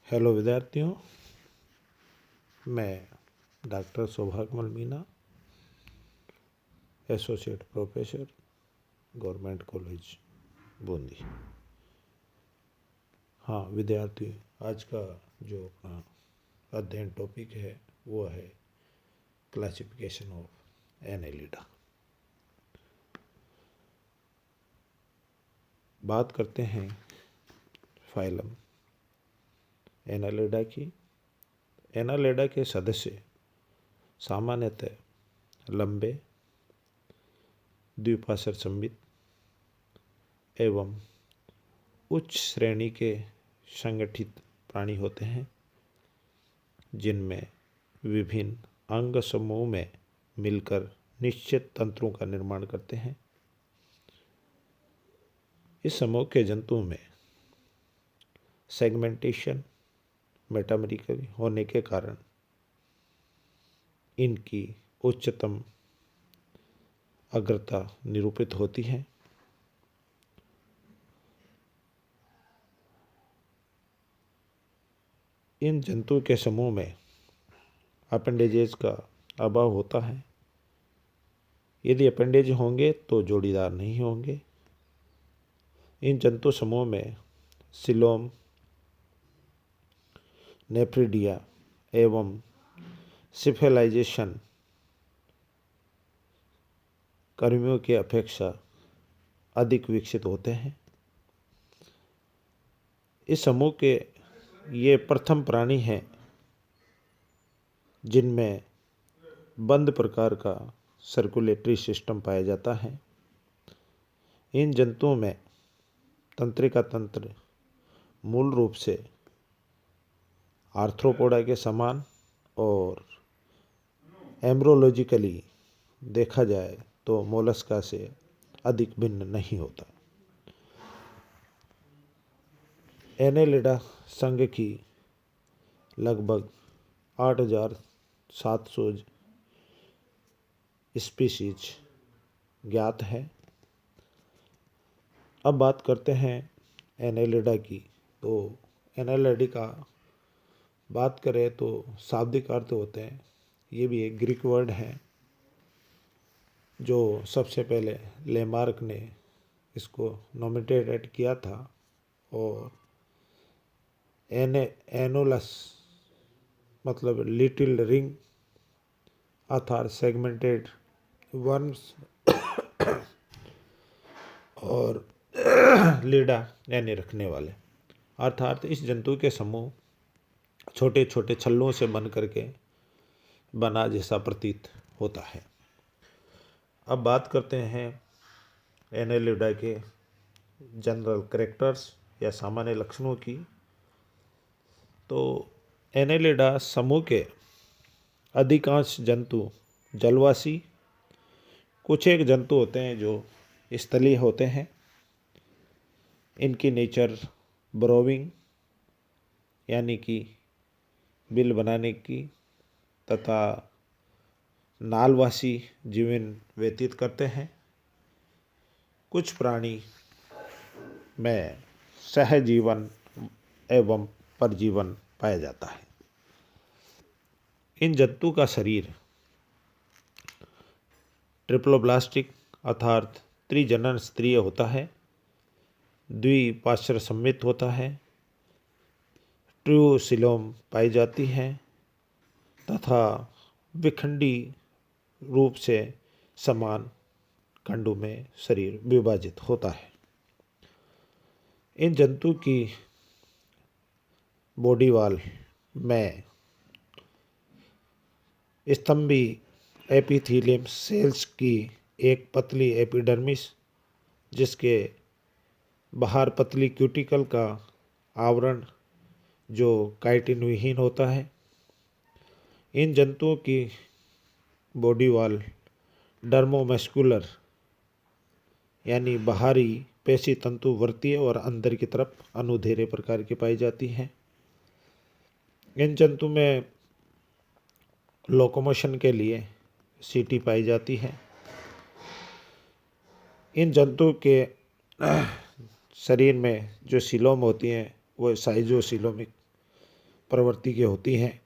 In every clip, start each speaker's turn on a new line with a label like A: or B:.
A: Hello विद्यार्थियों, मैं doctor Saubhagyamal Meena, associate professor, government college Bundi. हाँ विद्यार्थी, आज का जो अपना अध्ययन टॉपिक है वो है क्लासिफिकेशन ऑफ एनेलिडा। बात करते हैं फाइलम एनालिडा की। एनालिडा के सदस्य सामान्यतः लंबे, द्विपार्श्व संवित एवं उच्च श्रेणी के संगठित प्राणी होते हैं, जिनमें विभिन्न अंग समूह में मिलकर निश्चित तंत्रों का निर्माण करते हैं। इस समूह के जंतुओं में सेगमेंटेशन मेटामेरिकल होने के कारण इनकी उच्चतम अग्रता निरूपित होती है। इन जंतुओं के समूह में अपेंडेजेस का अभाव होता है। यदि अपेंडेज होंगे तो जोड़ीदार नहीं होंगे। इन जंतु समूह में सिलोम, नेफ्रिडिया एवं सिफेलाइजेशन कर्मियों की अपेक्षा अधिक विकसित होते हैं। इस समूह के ये प्रथम प्राणी हैं जिनमें बंद प्रकार का सर्कुलेटरी सिस्टम पाया जाता है। इन जंतुओं में तंत्रिका तंत्र मूल रूप से आर्थ्रोपोडा के समान और एम्ब्रोलॉजिकली देखा जाए तो मोलस्का से अधिक भिन्न नहीं होता। एनेलिडा संघ की लगभग 8,700 स्पीशीज ज्ञात है। अब बात करते हैं एनेलिडा की। तो एनेलिडा बात करें तो शाब्दिक अर्थ होते हैं। ये भी एक ग्रीक वर्ड है जो सबसे पहले लेमार्क ने इसको नोमिनेटेड किया था। और एनोलस मतलब लिटिल रिंग अर्थात सेगमेंटेड वर्म्स और लीडा यानी रखने वाले, अर्थात इस जंतु के समूह छोटे छोटे छल्लों से बन करके बना जैसा प्रतीत होता है। अब बात करते हैं एनेलिडा के जनरल कैरेक्टर्स या सामान्य लक्षणों की। तो एनेलिडा समूह के अधिकांश जंतु जलवासी, कुछ एक जंतु होते हैं जो स्थलीय होते हैं। इनकी नेचर ब्रोविंग यानी कि बिल बनाने की तथा नालवासी जीवन व्यतीत करते हैं। कुछ प्राणी में सहजीवन एवं परजीवन पाया जाता है। इन जंतु का शरीर ट्रिप्लोब्लास्टिक अर्थात त्रिजनन स्तरीय होता है, द्विपार्श्व सममित होता है, ट्रूसिलोम पाई जाती है तथा विखंडी रूप से समान खंडों में शरीर विभाजित होता है। इन जंतु की बॉडी वॉल में स्तंभी एपिथेलियम सेल्स की एक पतली एपिडर्मिस, जिसके बाहर पतली क्यूटिकल का आवरण जो काइटिन विहीन होता है। इन जंतुओं की बॉडी वॉल डर्मोमस्कुलर यानी बाहरी पेशी तंतु वर्तीय और अंदर की तरफ अनुधेरे प्रकार की पाई जाती है। इन जंतु में लोकोमोशन के लिए सीटी पाई जाती है। इन जंतु के शरीर में जो सीलोम होती हैं वो साइजोसीलोमिक प्रवृत्ति की होती हैं।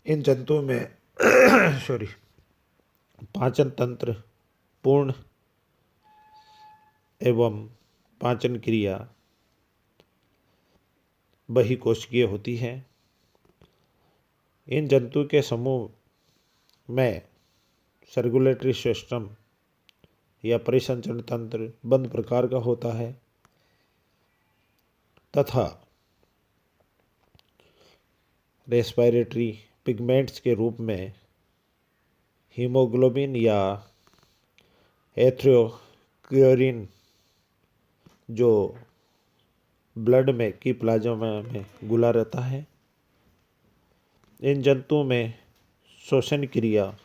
A: इन जंतुओं में सॉरी पाचन तंत्र पूर्ण एवं पाचन क्रिया बहिकोशिकीय होती है। इन जंतु के समूह में सर्कुलेटरी सिस्टम या परिसंचरण तंत्र बंद प्रकार का होता है तथा रेस्पिरेटरी पिगमेंट्स के रूप में हीमोग्लोबिन या एथ्रोक्योरिन जो ब्लड में की प्लाज्मा में घुला रहता है। इन जंतुओं में श्वसन क्रिया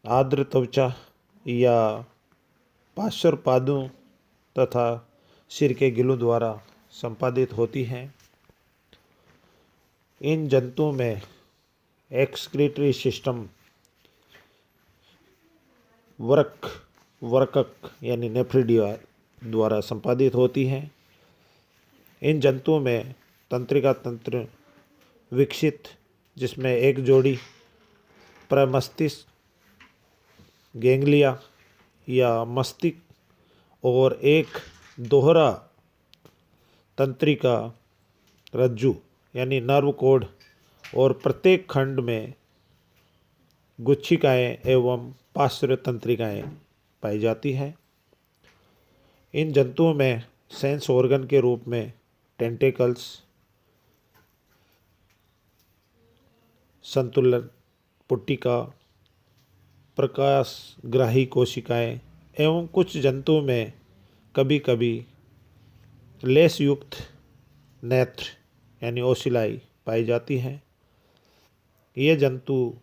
A: आर्द्र त्वचा या पार्श्वपादों तथा सिर के गिलों द्वारा संपादित होती हैं। इन जंतुओं में एक्सक्रीटरी सिस्टम वर्कक यानी नेफ्रिडिया द्वारा संपादित होती है। इन जंतुओं में तंत्रिका तंत्र विकसित जिसमें एक जोड़ी प्रमस्तिष्क गैंग्लिया या मस्तिष्क और एक दोहरा तंत्रिका रज्जु यानी नर्व कोड और प्रत्येक खंड में गुच्छिकाएँ एवं पार्श्व तंत्रिकाएँ पाई जाती हैं। इन जंतुओं में सेंस ऑर्गन के रूप में टेंटेकल्स, संतुलन पुट्टिका, प्रकाशग्राही कोशिकाएं एवं कुछ जंतुओं में कभी कभी लेस युक्त नेत्र यानी ओसिलाई पाई जाती हैं। ये जंतु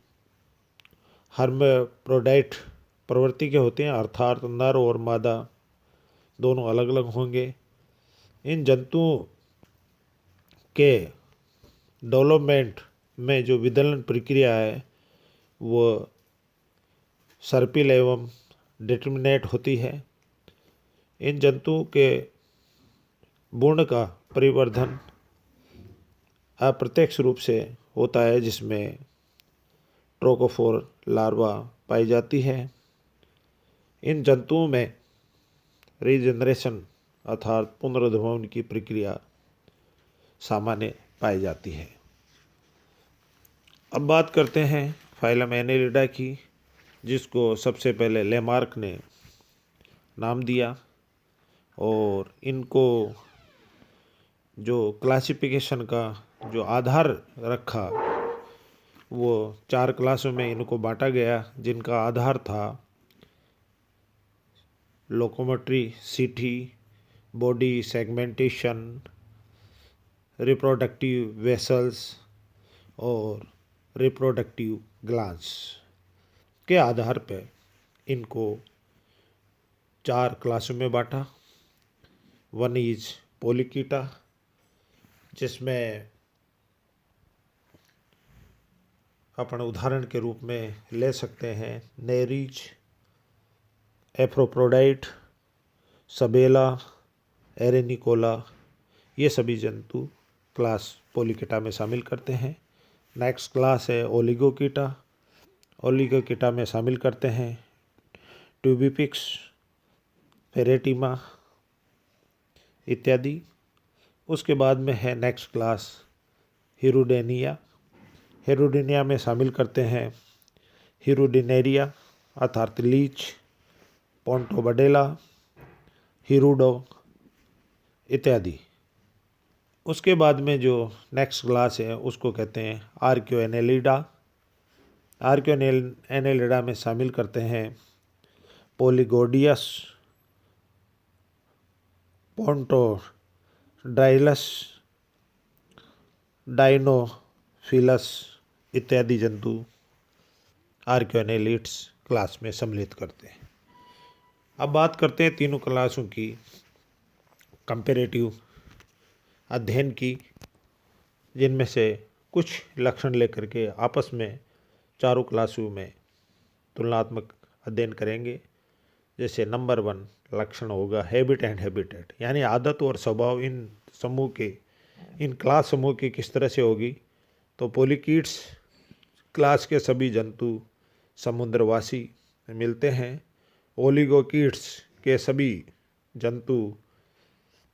A: हर्माफ्रोडाइट प्रवृत्ति के होते हैं अर्थात नर और मादा दोनों अलग अलग होंगे। इन जंतुओं के डेवलपमेंट में जो विदलन प्रक्रिया है वो सर्पिल एवं डिटर्मिनेट होती है। इन जंतुओं के भ्रूण का परिवर्धन अप्रत्यक्ष रूप से होता है जिसमें ट्रोकोफोर लार्वा पाई जाती है। इन जंतुओं में रीजनरेशन अर्थात पुनरुद्भवन की प्रक्रिया सामान्य पाई जाती है। अब बात करते हैं फाइलम एनेलिडा की, जिसको सबसे पहले लेमार्क ने नाम दिया और इनको जो क्लासिफिकेशन का जो आधार रखा वो 4 क्लासों में इनको बांटा गया, जिनका आधार था locomotory city, body segmentation, reproductive vessels और रिप्रोडक्टिव ग्लैंड्स के आधार पर इनको 4 क्लासों में बांटा। वन इज पोलिकीटा, जिसमें अपन उदाहरण के रूप में ले सकते हैं नेरीज, एफ्रोप्रोडाइट, सबेला, एरेनिकोला, ये सभी जंतु क्लास पोलिकीटा में शामिल करते हैं। नेक्स्ट क्लास है ओलिगोकीटा, ओलिगोकीटा में शामिल करते हैं ट्यूबिपिक्स, फेरेटिमा इत्यादि। उसके बाद में है नेक्स्ट क्लास हिरुडेनिया, हिरुडेनिया में शामिल करते हैं हिरुडिनेरिया अर्थात लीच, पोंटोबडेला, हिरुडो इत्यादि। उसके बाद में जो नेक्स्ट क्लास है उसको कहते हैं आर्कियोएनेलिडा, आर्कियोएनेलिडा में शामिल करते हैं पोलिगोडियस, पोंटोडाइलस, डाइनोफिलस इत्यादि जंतु आर्कियोएनेलिड्स क्लास में सम्मिलित करते हैं। अब बात करते हैं तीनों क्लासों की कंपैरेटिव अध्ययन की, जिनमें से कुछ लक्षण लेकर के आपस में चारों क्लासों में तुलनात्मक अध्ययन करेंगे। जैसे नंबर 1 लक्षण होगा हैबिट एंड हैबिटेट, यानी आदत और स्वभाव इन समूह के इन क्लास समूह की किस तरह से होगी, तो पोलिकीट्स क्लास के सभी जंतु समुद्रवासी मिलते हैं। ओलिगोकीट्स के सभी जंतु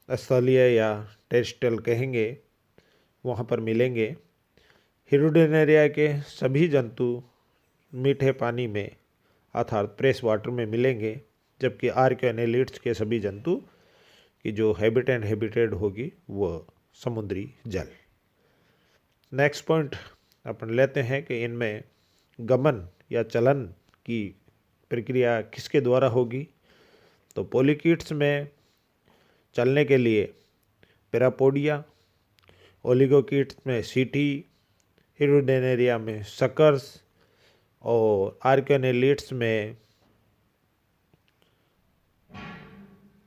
A: स्थलीय या टेरेस्ट्रियल कहेंगे, वहाँ पर मिलेंगे। हिरुडेनेरिया के सभी जंतु मीठे पानी में अर्थात फ्रेश वाटर में मिलेंगे, जबकि आर्कियोनेलिड्स के सभी जंतु की जो हैबिटेड होगी वो समुद्री जल। नेक्स्ट पॉइंट अपन लेते हैं कि इनमें गमन या चलन की प्रक्रिया किसके द्वारा होगी, तो पोलिकीट्स में चलने के लिए पैरापोडिया, ओलिगोकीट्स में सीटी, हिरुडेनेरिया में सकर्स और आर्कियोनेलिड्स में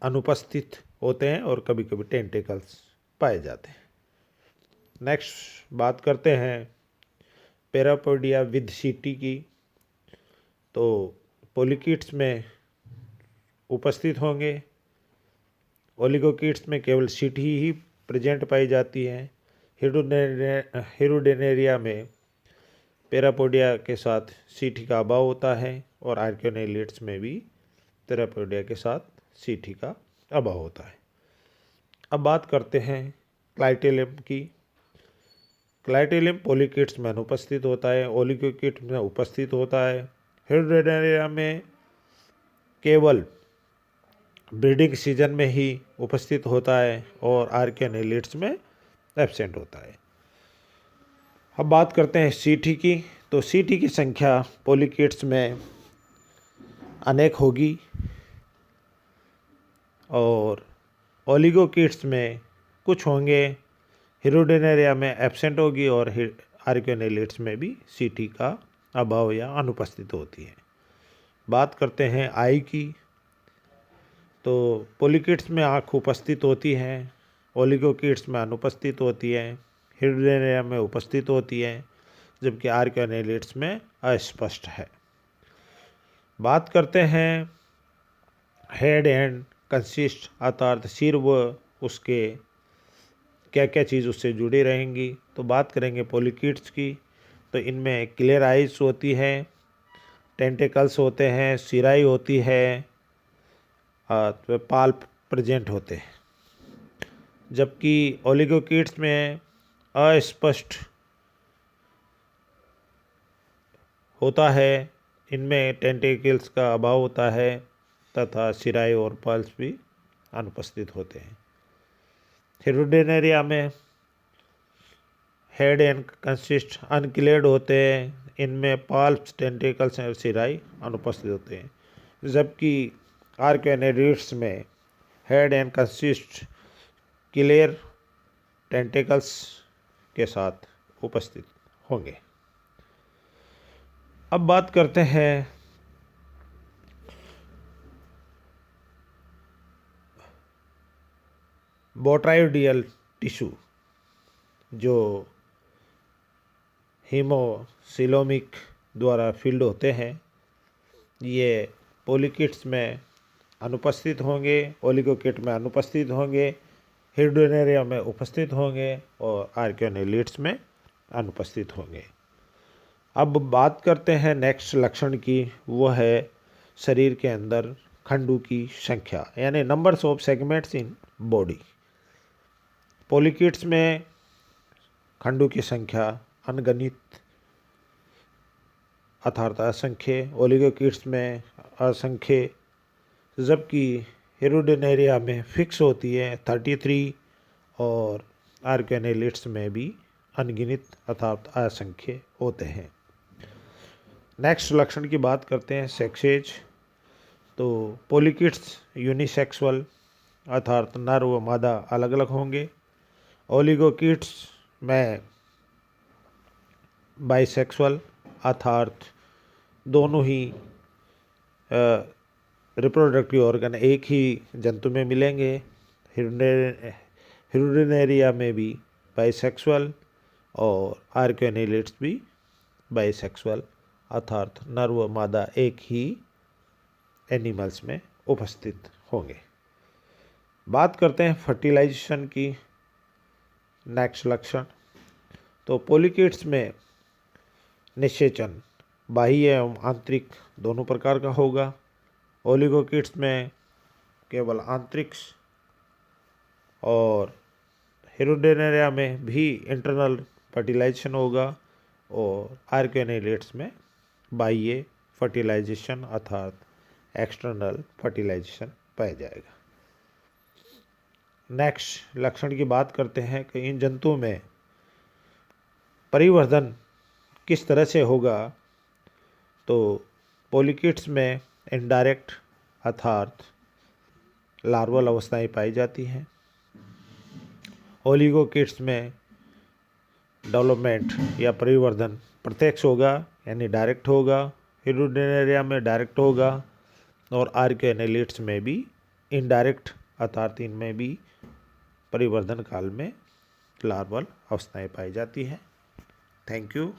A: अनुपस्थित होते हैं और कभी कभी टेंटिकल्स पाए जाते हैं। नेक्स्ट बात करते हैं पैरापोडिया विद सीटी की। तो पोलिकीट्स में उपस्थित होंगे, ओलिगोकीट्स में केवल सीटी ही प्रेजेंट पाई जाती है। हिरुडेनेरिया में पैरापोडिया के साथ सीटी का अभाव होता है और आर्कियोनेलिड्स में भी पैरापोडिया के साथ सीटी का अभाव होता है। अब बात करते हैं क्लाइटेलियम की। क्लाइटेलियम पोलिकीट्स में अनुपस्थित होता है, ओलिगोकीट्स में उपस्थित होता है। हिरुडेनेरिया में केवल ब्रीडिंग सीजन में ही उपस्थित होता है और आर्कियोनेलिड्स में एब्सेंट होता है। अब बात करते हैं सीटी की। तो सीटी की संख्या पोलिकीट्स में अनेक होगी और ओलिगोकीट्स में कुछ होंगे। हिरुडेनेरिया में एब्सेंट होगी और आर्कियोनेलिड्स में भी सीटी का अभाव या अनुपस्थित होती है। बात करते हैं आई की। तो पोलिकीट्स में आँख उपस्थित होती है, ओलिगोकीट्स में अनुपस्थित होती है, हिरुडेनेरिया में उपस्थित होती है, जबकि आर्कियोनेलिड्स में अस्पष्ट है। बात करते हैं हेड एंड कंसिस्ट अर्थात सिर व उसके क्या क्या चीज़ उससे जुड़ी रहेंगी। तो बात करेंगे पोलिकीट्स की। तो इनमें क्लियर आइज होती है, टेंटिकल्स होते हैं, सिराई होती है, तो पाल्प प्रेजेंट होते हैं, जबकि ओलिगोकीट्स में अस्पष्ट होता है। इनमें टेंटिकल्स का अभाव होता है तथा सिराई और पल्स भी अनुपस्थित होते हैं। हिरुडेनेरिया में हेड एंड कंसिस्ट अनक्लेड होते हैं, इनमें पाल्प्स, टेंटिकल्स और सिराई अनुपस्थित होते हैं, जबकि आर्कियोनेलिड्स में head and consist clear tentacles के साथ उपस्थित होंगे। अब बात करते हैं बोट्राइडियल टिश्यू, जो हीमोसिलोमिक द्वारा फील्ड होते हैं। ये पोलिकीट्स में अनुपस्थित होंगे, ओलिगोकीट में अनुपस्थित होंगे, हिरुडेनेरिया में उपस्थित होंगे और आर्कियोनेलिड्स में अनुपस्थित होंगे। अब बात करते हैं नेक्स्ट लक्षण की, वो है शरीर के अंदर खंडू की संख्या यानी numbers of segments in body. Polychaetes में खंडू की संख्या अनगणित अर्थात असंख्य, ओलिगोकीट्स में असंख्य, जबकि हिरुडेनेरिया में फिक्स होती है 33 और आर्कियोनेलिड्स में भी अनगिनत अर्थात असंख्य होते हैं। नेक्स्ट लक्षण की बात करते हैं सेक्सेज। तो पोलिकीट्स यूनिसेक्सुअल अर्थात नर व मादा अलग अलग होंगे, ओलिगोकीट्स में बाइसेक्सुअल अर्थात दोनों ही रिप्रोडक्टिव ऑर्गन एक ही जंतु में मिलेंगे। हिरुडेनेरिया में भी बाइसेक्सुअल और आर्कियोनेलिड्स भी बाइसेक्सुअल अर्थात नर व मादा एक ही एनिमल्स में उपस्थित होंगे। बात करते हैं फर्टिलाइजेशन की। नेक्स्ट लक्षण, तो पोलिकेट्स में निषेचन बाह्य एवं आंतरिक दोनों प्रकार का होगा। ओलिगोकिट्स में केवल आंतरिक और हिरुडेनेरिया में भी इंटरनल फर्टिलाइजेशन होगा और आर्कियोनेलिट्स में बाह्य फर्टिलाइजेशन अर्थात एक्सटर्नल फर्टिलाइजेशन पाया जाएगा। नेक्स्ट लक्षण की बात करते हैं कि इन जंतुओं में परिवर्धन किस तरह से होगा, तो पोलिकेट्स में इनडायरेक्ट अर्थात लार्वल अवस्थाएं पाई जाती हैं। ओलिगोकिट्स में डेवलपमेंट या परिवर्धन प्रत्यक्ष होगा यानी डायरेक्ट होगा। हिरुडेनेरिया में डायरेक्ट होगा और आर्कियोनेलिट्स में भी इनडायरेक्ट अर्थात इनमें भी परिवर्धन काल में लार्वल अवस्थाएं पाई जाती हैं। Thank you.